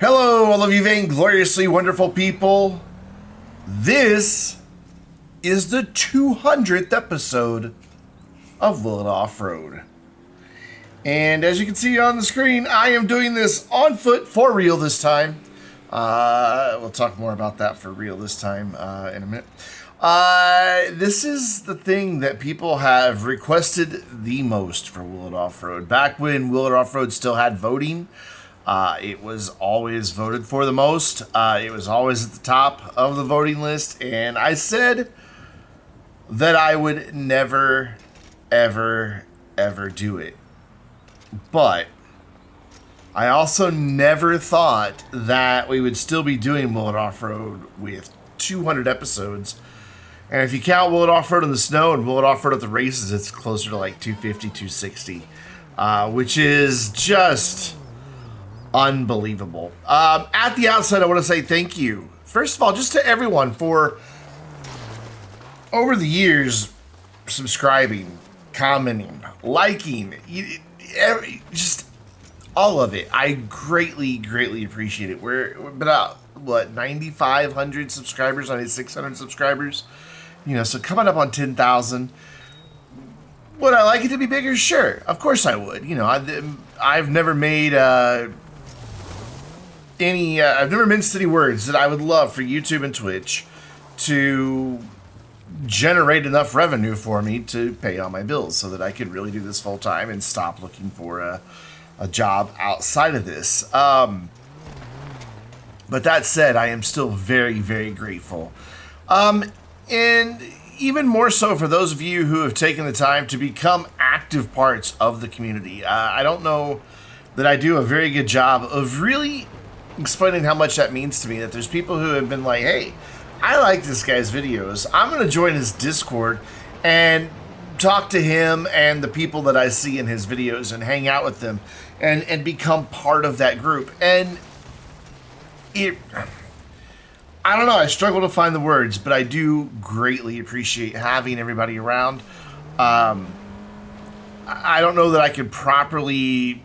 Hello, all of you vaingloriously wonderful people. This is the 200th episode of Will It Off-Road. And as you can see on the screen, I am doing this on foot for real this time. We'll talk more about that for real this time in a minute. This is the thing that people have requested the most for Will It Off-Road. Back when Will It Off-Road still had voting, it was always voted for the most. It was always at the top of the voting list. And I said that I would never, ever, ever do it. But I also never thought that we would still be doing Will It Off-Road with 200 episodes. And if you count Will It Off-Road in the snow and Will It Off-Road at the races, it's closer to like 250, 260, which is just unbelievable. At the outset, I want to say thank you, first of all, just to everyone for, over the years, subscribing, commenting, liking, just all of it. I greatly, greatly appreciate it. We're about, what, 9,500 subscribers on 600 subscribers? You know, so coming up on 10,000. Would I like it to be bigger? Sure. Of course I would. You know, I've never made I've never minced any words that I would love for YouTube and Twitch to generate enough revenue for me to pay all my bills so that I could really do this full time and stop looking for a job outside of this. But that said, I am still very, very grateful. And even more so for those of you who have taken the time to become active parts of the community. I don't know that I do a very good job of really explaining how much that means to me, that there's people who have been like, hey, I like this guy's videos. I'm going to join his Discord and talk to him and the people that I see in his videos and hang out with them and become part of that group. And I don't know, I struggle to find the words, but I do greatly appreciate having everybody around. I don't know that I could properly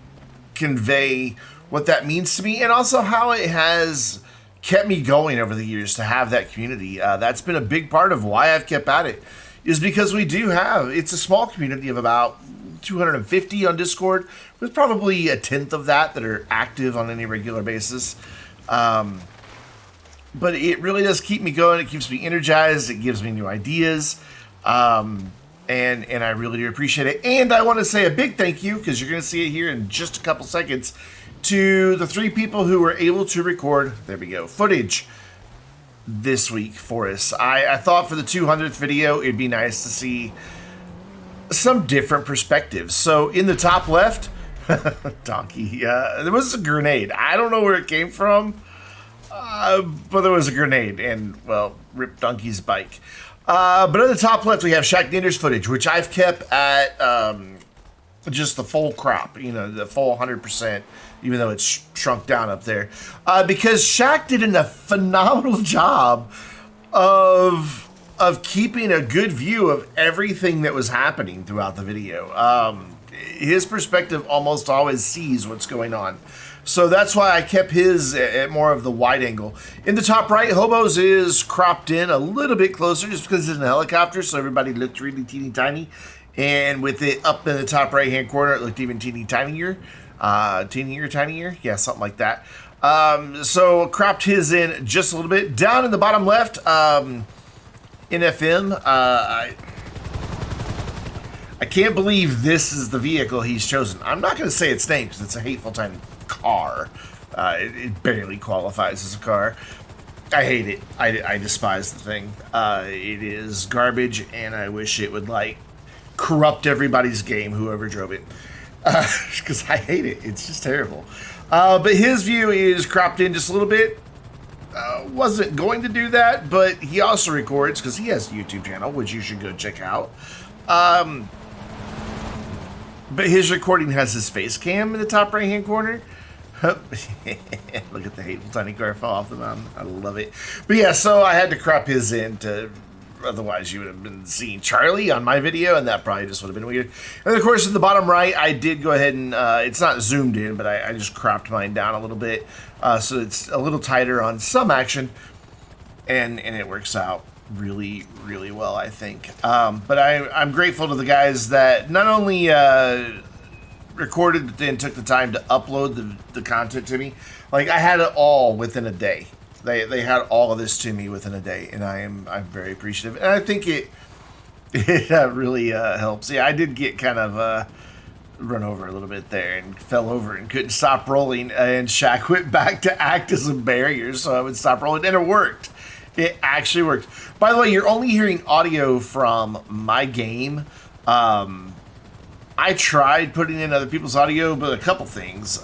convey what that means to me, and also how it has kept me going over the years to have that community. That's been a big part of why I've kept at it, is because we do have, it's a small community of about 250 on Discord, with probably a tenth of that are active on any regular basis. But it really does keep me going. It keeps me energized. It gives me new ideas. And I really do appreciate it. And I want to say a big thank you, because you're going to see it here in just a couple seconds, to the 3 people who were able to record, there we go, footage this week for us. I thought for the 200th video, it'd be nice to see some different perspectives. So in the top left, Donkey, there was a grenade. I don't know where it came from. But there was a grenade and, well, ripped Donkey's bike. But on the top left, we have Shaq Ninder's footage, which I've kept at just the full crop, you know, the full 100%, even though it's shrunk down up there. Because Shaq did a phenomenal job of keeping a good view of everything that was happening throughout the video. His perspective almost always sees what's going on. So that's why I kept his at more of the wide angle. In the top right, Hobo's is cropped in a little bit closer just because it's in a helicopter, so everybody looked really teeny tiny. And with it up in the top right-hand corner, it looked even teeny tinier. Tinier? Yeah, something like that. So cropped his in just a little bit. Down in the bottom left, NFM, I can't believe this is the vehicle he's chosen. I'm not going to say its name because it's a hateful tiny car. It barely qualifies as a car. I hate it. I despise the thing. It is garbage, and I wish it would, like, corrupt everybody's game, whoever drove it. Because I hate it. It's just terrible. But his view is cropped in just a little bit. Wasn't going to do that, but he also records, because he has a YouTube channel, which you should go check out. But his recording has his face cam in the top right-hand corner. Look at the hateful tiny car fall off the mountain. I love it. But yeah, so I had to crop his in to Otherwise, you would have been seeing Charlie on my video, and that probably just would have been weird. And of course, in the bottom right, I did go ahead and, it's not zoomed in, but I just cropped mine down a little bit, so it's a little tighter on some action, and it works out really, really well, I think. But I'm grateful to the guys that not only recorded, but then took the time to upload the content to me. Like, I had it all within a day. They had all of this to me within a day, and I'm very appreciative. And I think it really helps. Yeah, I did get kind of run over a little bit there and fell over and couldn't stop rolling. And Shaq went back to act as a barrier, so I would stop rolling, and it worked. It actually worked. By the way, you're only hearing audio from my game. I tried putting in other people's audio, but a couple things.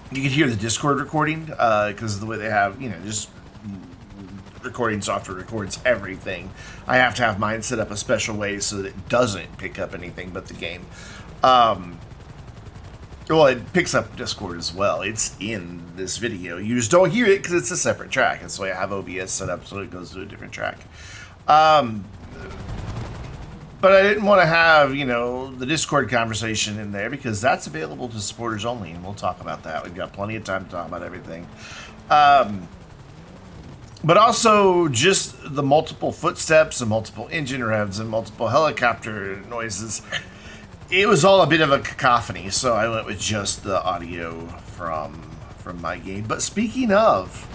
You can hear the Discord recording because of the way they have, just recording software records everything. I have to have mine set up a special way so that it doesn't pick up anything but the game. Well, it picks up Discord as well. It's in this video. You just don't hear it because it's a separate track. That's why I have OBS set up so it goes to a different track. But I didn't want to have, the Discord conversation in there because that's available to supporters only, and we'll talk about that. We've got plenty of time to talk about everything. But also just the multiple footsteps and multiple engine revs and multiple helicopter noises. It was all a bit of a cacophony, so I went with just the audio from my game. But speaking of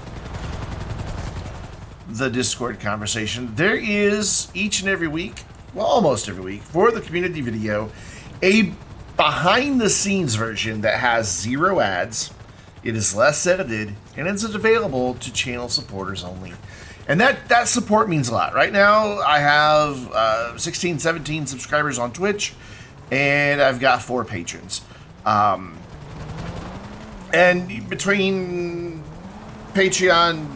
the Discord conversation, there is each and every week, well, almost every week, for the community video, a behind-the-scenes version that has 0 ads. It is less edited, and it's available to channel supporters only. And that support means a lot. Right now, I have 16, 17 subscribers on Twitch, and I've got 4 patrons. And between Patreon,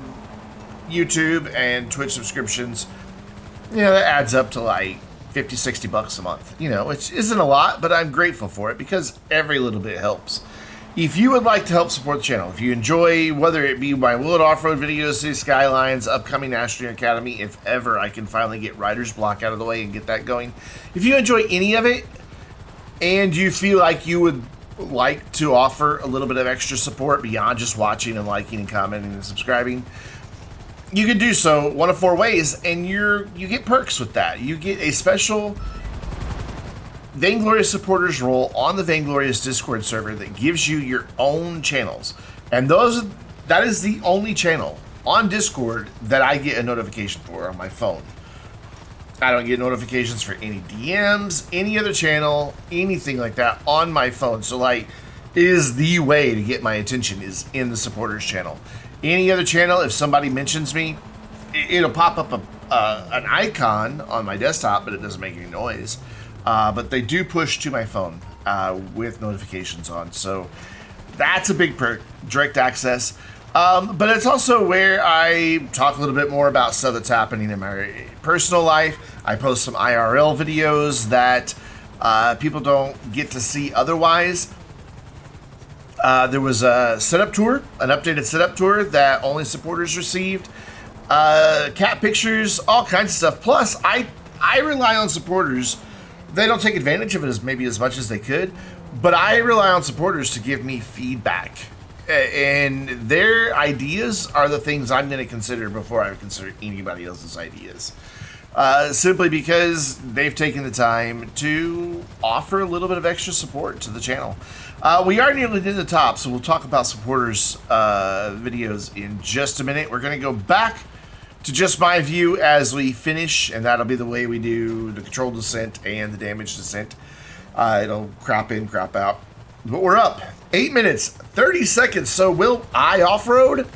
YouTube, and Twitch subscriptions, that adds up to like $50, $60 a month, which isn't a lot, but I'm grateful for it because every little bit helps. If you would like to help support the channel, if you enjoy, whether it be my Will It Off-Road videos, City Skylines, upcoming National Academy, if ever I can finally get writer's block out of the way and get that going. If you enjoy any of it and you feel like you would like to offer a little bit of extra support beyond just watching and liking and commenting and subscribing, you can do so one of 4 ways, and you get perks with that. You get a special Vainglorious supporters role on the Vainglorious Discord server that gives you your own channels. And that is the only channel on Discord that I get a notification for on my phone. I don't get notifications for any DMs, any other channel, anything like that on my phone. So it is the way to get my attention is in the supporters channel. Any other channel, if somebody mentions me, it'll pop up an icon on my desktop, but it doesn't make any noise. But they do push to my phone with notifications on. So that's a big perk, direct access. But it's also where I talk a little bit more about stuff that's happening in my personal life. I post some IRL videos that people don't get to see otherwise. There was a setup tour, an updated setup tour that only supporters received. Cat pictures, all kinds of stuff. Plus, I rely on supporters. They don't take advantage of it as much as they could, but I rely on supporters to give me feedback. And their ideas are the things I'm going to consider before I consider anybody else's ideas. Simply because they've taken the time to offer a little bit of extra support to the channel. We are nearly to the top, so we'll talk about supporters videos in just a minute. We're going to go back to just my view as we finish, and that'll be the way we do the controlled descent and the damaged descent. It'll crop in, crop out. But we're up. 8 minutes, 30 seconds. So will I off-road?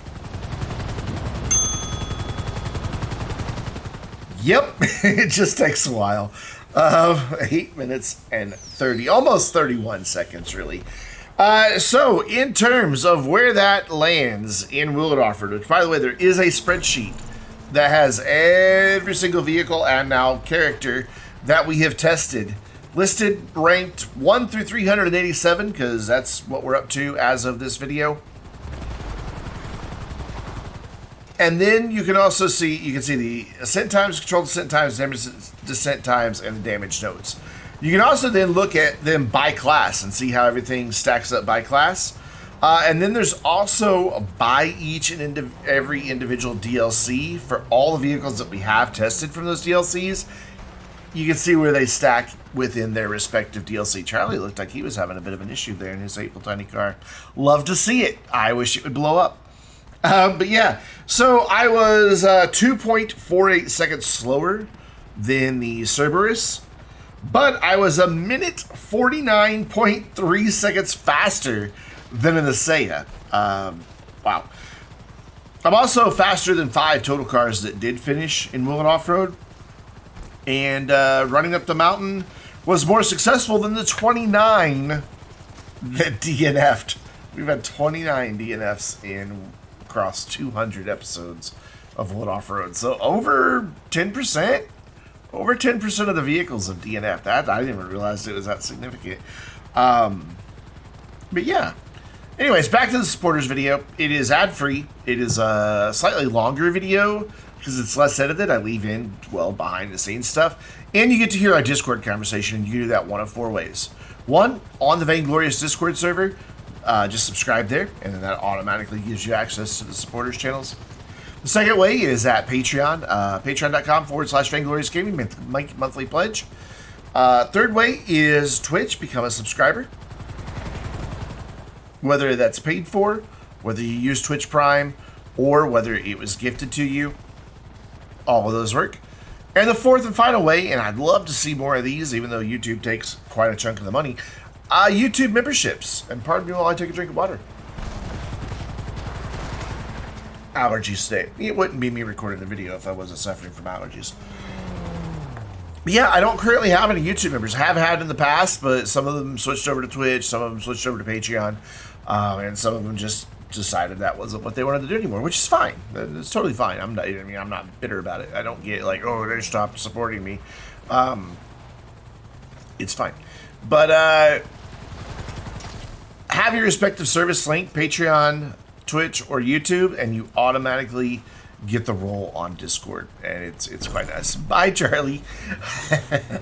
Yep, it just takes a while. 8 minutes and 30, almost 31 seconds, really. So in terms of where that lands in Will It Off-Road, which, by the way, there is a spreadsheet that has every single vehicle and now character that we have tested, listed, ranked 1 through 387, because that's what we're up to as of this video. And then you can also see, the ascent times, control descent times, damage descent times, and the damage notes. You can also then look at them by class and see how everything stacks up by class. And then there's also by each and every individual DLC for all the vehicles that we have tested from those DLCs. You can see where they stack within their respective DLC. Charlie looked like he was having a bit of an issue there in his hateful tiny car. Love to see it. I wish it would blow up. But yeah, so I was 2.48 seconds slower than the Cerberus, but I was a minute 49.3 seconds faster than in the Seiya. Wow. I'm also faster than 5 total cars that did finish in Will and Offroad. And running up the mountain was more successful than the 29 that DNF'd. We've had 29 DNFs in across 200 episodes of Will and Offroad. So over 10%? Over 10% of the vehicles have DNF'd. That I didn't even realize it was that significant. But yeah. Anyways, back to the supporters video. It is ad-free. It is a slightly longer video because it's less edited. I leave in, well, behind-the-scenes stuff. And you get to hear our Discord conversation. You can do that one of 4 ways. One, on the Vainglorious Discord server. Just subscribe there, and then that automatically gives you access to the supporters channels. The second way is at Patreon. Patreon.com/Vainglorious Gaming. Make monthly pledge. Third way is Twitch. Become a subscriber. Whether that's paid for, whether you use Twitch Prime, or whether it was gifted to you, all of those work. And the fourth and final way, and I'd love to see more of these, even though YouTube takes quite a chunk of the money, YouTube memberships. And pardon me while I take a drink of water. Allergies today. It wouldn't be me recording the video if I wasn't suffering from allergies. But yeah, I don't currently have any YouTube members. I have had in the past, but some of them switched over to Twitch, some of them switched over to Patreon, and some of them just decided that wasn't what they wanted to do anymore, which is fine. It's totally fine. I'm not bitter about it. I don't get like, oh, they stopped supporting me. It's fine. But have your respective service link, Patreon, Twitch, or YouTube, and you automatically get the role on Discord, and it's quite nice. Bye, Charlie.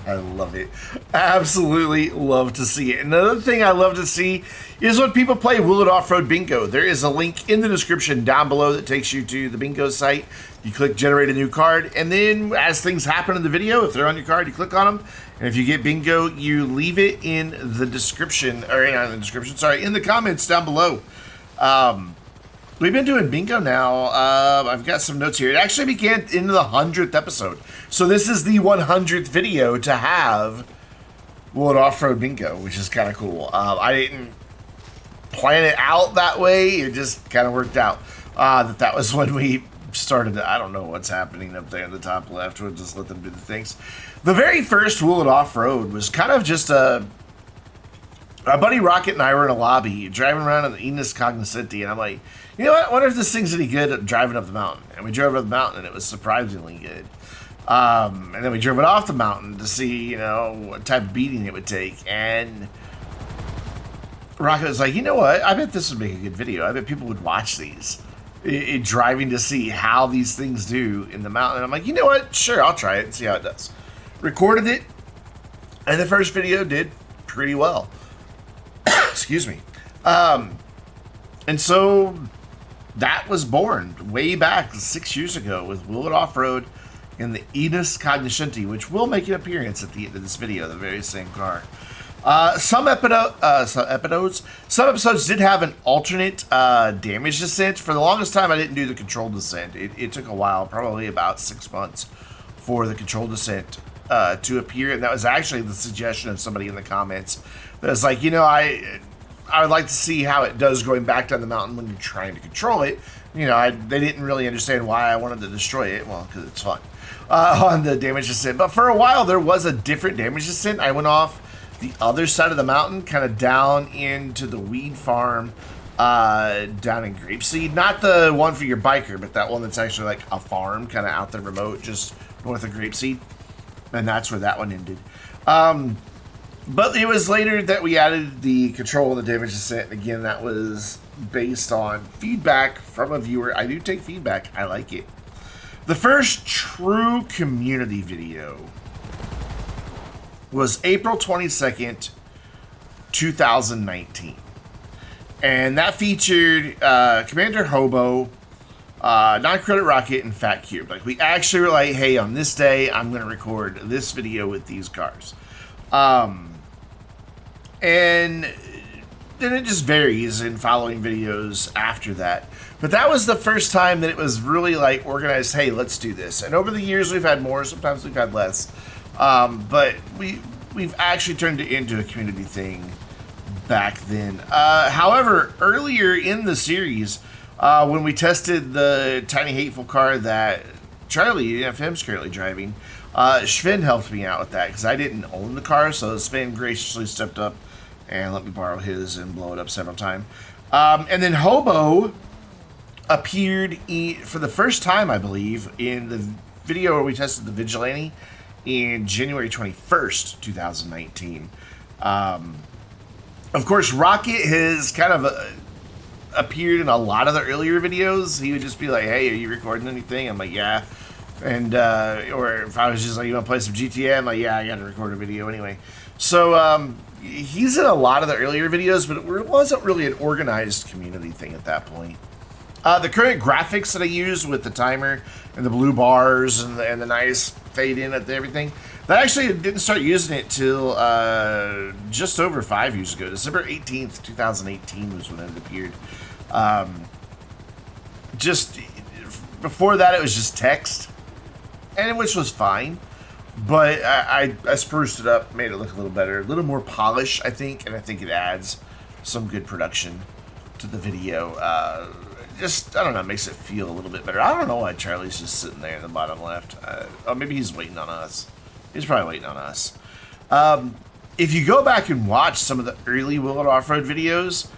I love it. Absolutely love to see it. Another thing I love to see is when people play Will It Offroad Bingo. There is a link in the description down below that takes you to the bingo site. You click generate a new card, and then as things happen in the video, if they're on your card, you click on them, and if you get bingo, you leave it in the description, or in the description, sorry, in the comments down below. We've been doing bingo now. I've got some notes here. It actually began in the 100th episode. So this is the 100th video to have Will It Offroad Bingo, which is kind of cool. I didn't plan it out that way. It just kind of worked out. That was when we started. I don't know what's happening up there in the top left. We'll just let them do the things. The very first Will It Offroad was kind of just a... My buddy Rocket and I were in a lobby driving around in the Enos Cognoscenti, and I'm like, you know what? I wonder if this thing's any good at driving up the mountain. And we drove up the mountain, and it was surprisingly good. And then we drove it off the mountain to see, what type of beating it would take. And Rocket was like, you know what? I bet this would make a good video. I bet people would watch these. Driving to see how these things do in the mountain. And I'm like, you know what? Sure, I'll try it and see how it does. Recorded it, and the first video did pretty well. Excuse me. And so that was born way back 6 years ago with Will It Offroad in the Enos Cognoscenti, which will make an appearance at the end of this video, the very same car. Some episodes did have an alternate damage descent. For the longest time, I didn't do the controlled descent. It took a while, probably about 6 months, for the controlled descent to appear. And that was actually the suggestion of somebody in the comments. That was like, I would like to see how it does going back down the mountain when you're trying to control it. They didn't really understand why I wanted to destroy it. Well, because it's fun on the damage descent. But for a while, there was a different damage descent. I went off the other side of the mountain, kind of down into the weed farm down in Grapeseed. Not the one for your biker, but that one that's actually like a farm, kind of out there remote, just north of Grapeseed. And that's where that one ended. But it was later that we added the control of the damage descent. And again, that was based on feedback from a viewer. I do take feedback. I like it. The first true community video was April 22nd, 2019. And that featured Commander Hobo, Non-Credit Rocket, and Fat Cube. Like, we actually were like, hey, on this day, I'm going to record this video with these cars. And then it just varies in following videos after that. But that was the first time that it was really like organized, hey, let's do this. And over the years, we've had more. Sometimes we've had less. But we've actually turned it into a community thing back then. However, earlier in the series, when we tested the tiny hateful car that Charlie FM's currently driving, Sven helped me out with that because I didn't own the car, so Sven graciously stepped up and let me borrow his and blow it up several times. And then Hobo appeared for the first time, I believe, in the video where we tested the Vigilante in January 21st, 2019. Of course, Rocket has kind of appeared in a lot of the earlier videos. He would just be like, hey, are you recording anything? I'm like, yeah. And, or if I was just like, you want to play some GTA? I'm like, yeah, I got to record a video anyway. So, he's in a lot of the earlier videos, but it wasn't really an organized community thing at that point. The current graphics that I use with the timer and the blue bars and the nice fade in at everything, that actually didn't start using it till just over 5 years ago. December 18th, 2018 was when it appeared. Just before that, it was just text, and which was fine. But I spruced it up, made it look a little better, a little more polish, I think, and I think it adds some good production to the video. Just, I don't know, makes it feel a little bit better. I don't know why Charlie's just sitting there in the bottom left. Oh, maybe he's waiting on us. He's probably waiting on us. If you go back and watch some of the early Will It Off-Road videos,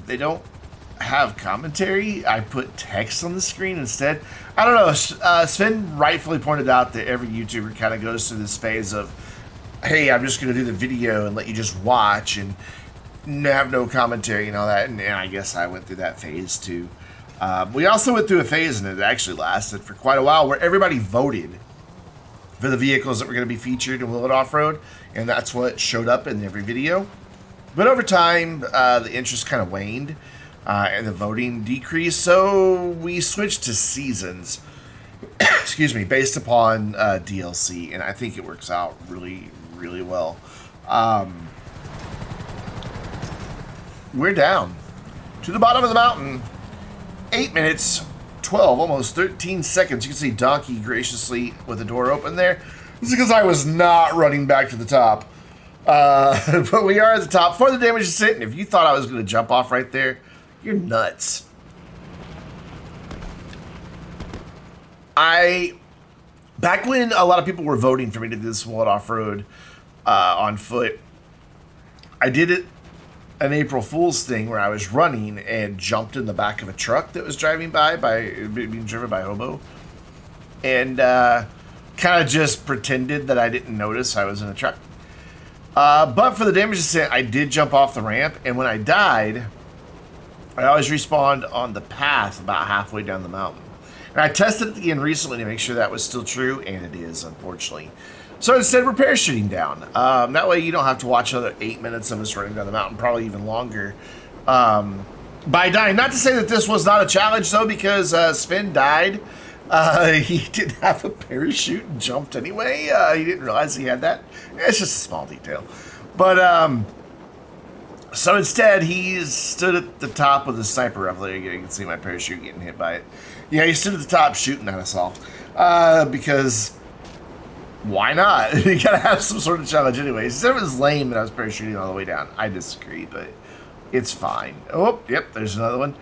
they don't have commentary. I put text on the screen instead. I don't know. Sven rightfully pointed out that every YouTuber kind of goes through this phase of, hey, I'm just going to do the video and let you just watch and have no commentary and all that. And I guess I went through that phase too. We also went through a phase, and it actually lasted for quite a while, where everybody voted for the vehicles that were going to be featured in Will It Off-Road, and that's what showed up in every video. But over time, the interest kind of waned, and the voting decreased, so we switched to seasons, excuse me, based upon DLC, and I think it works out really, really well. We're down to the bottom of the mountain. 8 minutes, 12, almost 13 seconds. You can see Donkey graciously with the door open there. This is because I was not running back to the top. But we are at the top for the damage descent, and if you thought I was going to jump off right there, you're nuts. Back when a lot of people were voting for me to do this Will It Off-Road on foot, I did it an April Fool's thing where I was running and jumped in the back of a truck that was driving by being driven by Hobo, and kind of just pretended that I didn't notice I was in a truck. But for the damage descent, I did jump off the ramp, and when I died, I always respawned on the path about halfway down the mountain. And I tested it again recently to make sure that was still true, and it is, unfortunately. So instead, we're parachuting down. That way you don't have to watch another 8 minutes of us running down the mountain, probably even longer, by dying. Not to say that this was not a challenge, though, because Sven died. He didn't have a parachute and jumped anyway. He didn't realize he had that. It's just a small detail. But, so instead, he stood at the top with the sniper rifle. There you can see my parachute getting hit by it. Yeah, he stood at the top shooting at us all. Because why not? You gotta have some sort of challenge anyway. He said it was lame that I was parachuting all the way down. I disagree, but it's fine. Oh, yep, there's another one.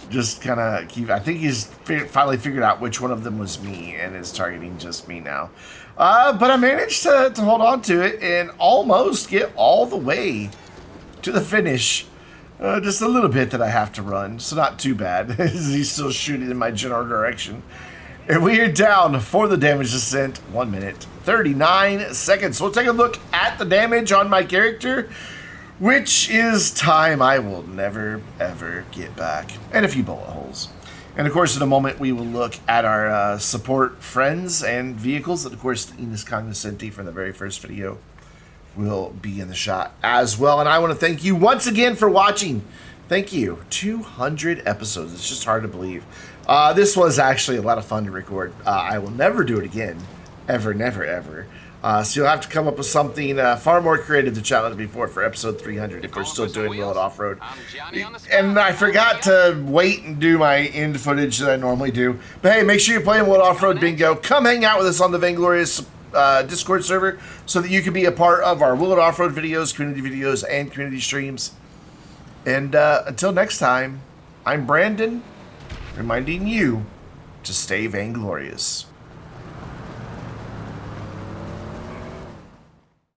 Just kind of keep... I think he's finally figured out which one of them was me and is targeting just me now. But I managed to hold on to it and almost get all the way to the finish. Just a little bit that I have to run, so not too bad. He's still shooting in my general direction. And we are down for the damage descent, 1 minute, 39 seconds. So we'll take a look at the damage on my character, which is time I will never, ever get back. And a few bullet holes. And of course, in a moment, we will look at our support friends and vehicles. And of course, Ines Cognoscenti from the very first video will be in the shot as well. And I want to thank you once again for watching. Thank you. 200 episodes. It's just hard to believe. This was actually a lot of fun to record. I will never do it again. Ever, never, ever. So you'll have to come up with something far more creative to challenge me for episode 300 if we're still doing Will It Off-Road. And I forgot to wait and do my end footage that I normally do. But hey, make sure you're playing Will It Off-Road Bingo. Come hang out with us on the Vainglorious Discord server so that you can be a part of our Will It Off-Road videos, community videos, and community streams. And until next time, I'm Brandon, reminding you to stay vainglorious.